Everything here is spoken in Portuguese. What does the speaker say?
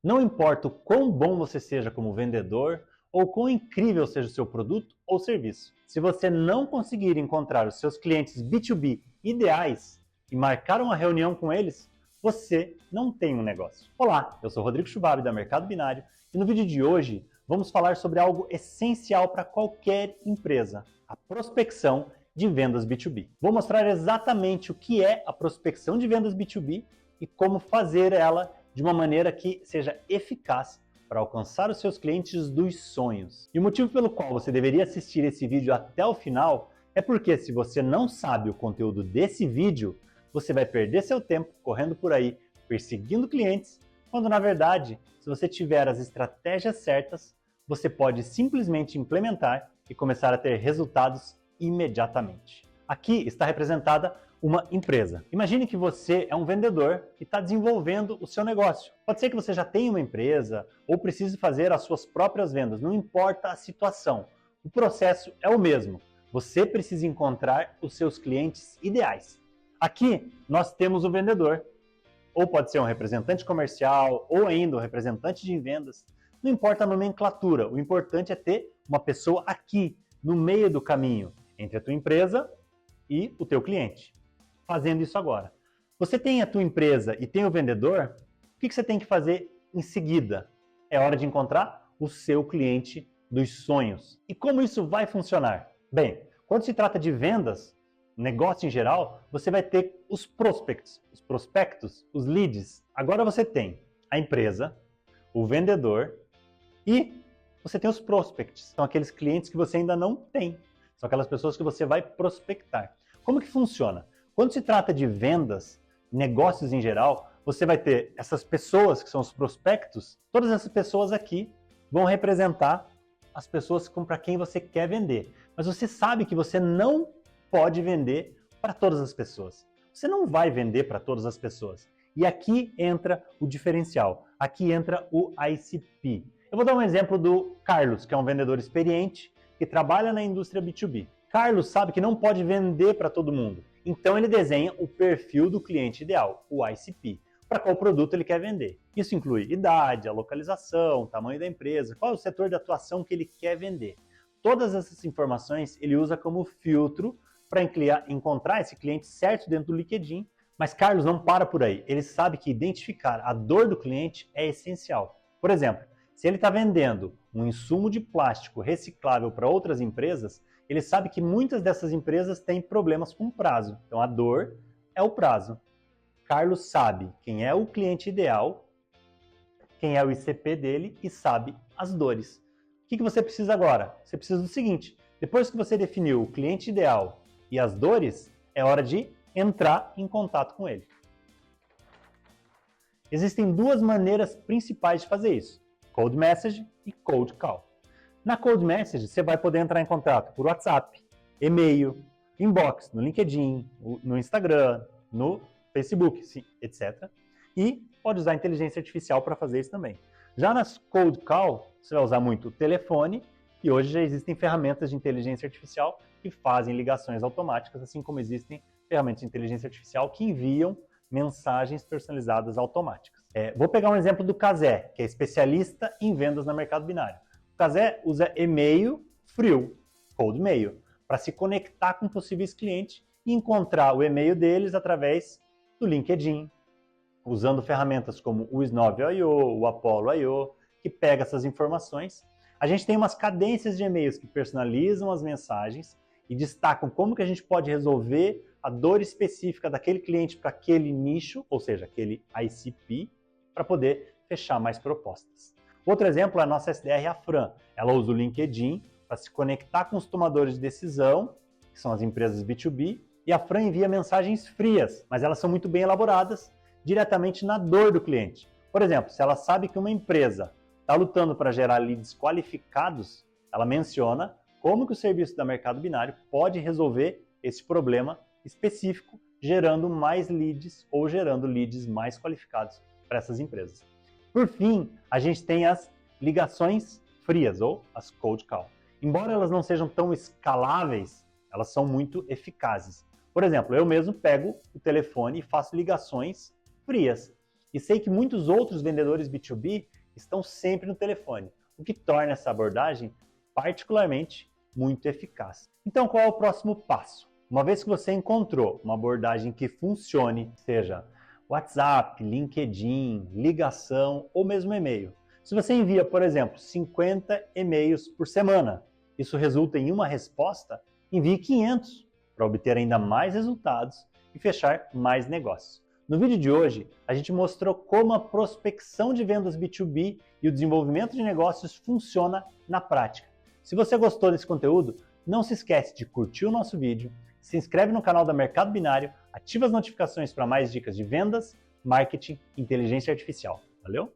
Não importa o quão bom você seja como vendedor ou quão incrível seja o seu produto ou serviço, se você não conseguir encontrar os seus clientes B2B ideais e marcar uma reunião com eles, você não tem um negócio. Olá, eu sou Rodrigo Schwab da Mercado Binário e no vídeo de hoje vamos falar sobre algo essencial para qualquer empresa, a prospecção de vendas B2B. Vou mostrar exatamente o que é a prospecção de vendas B2B e como fazer ela de uma maneira que seja eficaz para alcançar os seus clientes dos sonhos. E o motivo pelo qual você deveria assistir esse vídeo até o final é porque se você não sabe o conteúdo desse vídeo, você vai perder seu tempo correndo por aí, perseguindo clientes, quando na verdade, se você tiver as estratégias certas, você pode simplesmente implementar e começar a ter resultados imediatamente. Aqui está representada uma empresa. Imagine que você é um vendedor que está desenvolvendo o seu negócio. Pode ser que você já tenha uma empresa ou precise fazer as suas próprias vendas, não importa a situação. O processo é o mesmo. Você precisa encontrar os seus clientes ideais. Aqui nós temos o vendedor, ou pode ser um representante comercial, ou ainda um representante de vendas. Não importa a nomenclatura, o importante é ter uma pessoa aqui, no meio do caminho, entre a tua empresa e o teu cliente. Fazendo isso agora. Você tem a tua empresa e tem o vendedor, o que você tem que fazer em seguida? É hora de encontrar o seu cliente dos sonhos. E como isso vai funcionar? Bem, quando se trata de vendas, negócio em geral, você vai ter os prospectos, os leads. Agora você tem a empresa, o vendedor e você tem os prospects. São aqueles clientes que você ainda não tem. São aquelas pessoas que você vai prospectar. Como que funciona? Quando se trata de vendas, negócios em geral, você vai ter essas pessoas que são os prospectos, todas essas pessoas aqui vão representar as pessoas para quem você quer vender. Mas você sabe que você não pode vender para todas as pessoas. Você não vai vender para todas as pessoas. E aqui entra o diferencial. Aqui entra o ICP. Eu vou dar um exemplo do Carlos, que é um vendedor experiente que trabalha na indústria B2B. Carlos sabe que não pode vender para todo mundo. Então ele desenha o perfil do cliente ideal, o ICP, para qual produto ele quer vender. Isso inclui idade, a localização, o tamanho da empresa, qual é o setor de atuação que ele quer vender. Todas essas informações ele usa como filtro para encontrar esse cliente certo dentro do LinkedIn, mas Carlos não para por aí. Ele sabe que identificar a dor do cliente é essencial. Por exemplo, se ele está vendendo um insumo de plástico reciclável para outras empresas, ele sabe que muitas dessas empresas têm problemas com prazo. Então a dor é o prazo. Carlos sabe quem é o cliente ideal, quem é o ICP dele e sabe as dores. O que você precisa agora? Você precisa do seguinte: depois que você definiu o cliente ideal e as dores, é hora de entrar em contato com ele. Existem duas maneiras principais de fazer isso: Cold Message e Cold Call. Na Cold Message, você vai poder entrar em contato por WhatsApp, e-mail, inbox, no LinkedIn, no Instagram, no Facebook, etc. E pode usar a inteligência artificial para fazer isso também. Já nas Cold Call, você vai usar muito o telefone, e hoje já existem ferramentas de inteligência artificial que fazem ligações automáticas, assim como existem ferramentas de inteligência artificial que enviam mensagens personalizadas automáticas. Vou pegar um exemplo do Cazé, que é especialista em vendas no mercado binário. O Cazé usa e-mail frio, cold mail, para se conectar com possíveis clientes e encontrar o e-mail deles através do LinkedIn, usando ferramentas como o Snove.io, o Apollo.io, que pega essas informações. A gente tem umas cadências de e-mails que personalizam as mensagens e destacam como que a gente pode resolver a dor específica daquele cliente para aquele nicho, ou seja, aquele ICP, para poder fechar mais propostas. Outro exemplo é a nossa SDR, a Fran. Ela usa o LinkedIn para se conectar com os tomadores de decisão, que são as empresas B2B, e a Fran envia mensagens frias, mas elas são muito bem elaboradas, diretamente na dor do cliente. Por exemplo, se ela sabe que uma empresa está lutando para gerar leads qualificados, ela menciona como que o serviço da Mercado Binário pode resolver esse problema específico, gerando mais leads ou gerando leads mais qualificados para essas empresas. Por fim, a gente tem as ligações frias, ou as cold call. Embora elas não sejam tão escaláveis, elas são muito eficazes. Por exemplo, eu mesmo pego o telefone e faço ligações frias. e sei que muitos outros vendedores B2B estão sempre no telefone, o que torna essa abordagem particularmente muito eficaz. Então, qual é o próximo passo? Uma vez que você encontrou uma abordagem que funcione, seja WhatsApp, LinkedIn, ligação ou mesmo e-mail. Se você envia, por exemplo, 50 e-mails por semana, isso resulta em uma resposta, envie 500 para obter ainda mais resultados e fechar mais negócios. No vídeo de hoje, a gente mostrou como a prospecção de vendas B2B e o desenvolvimento de negócios funciona na prática. Se você gostou desse conteúdo, não se esquece de curtir o nosso vídeo, se inscreve no canal da Mercado Binário, ativa as notificações para mais dicas de vendas, marketing e inteligência artificial. Valeu?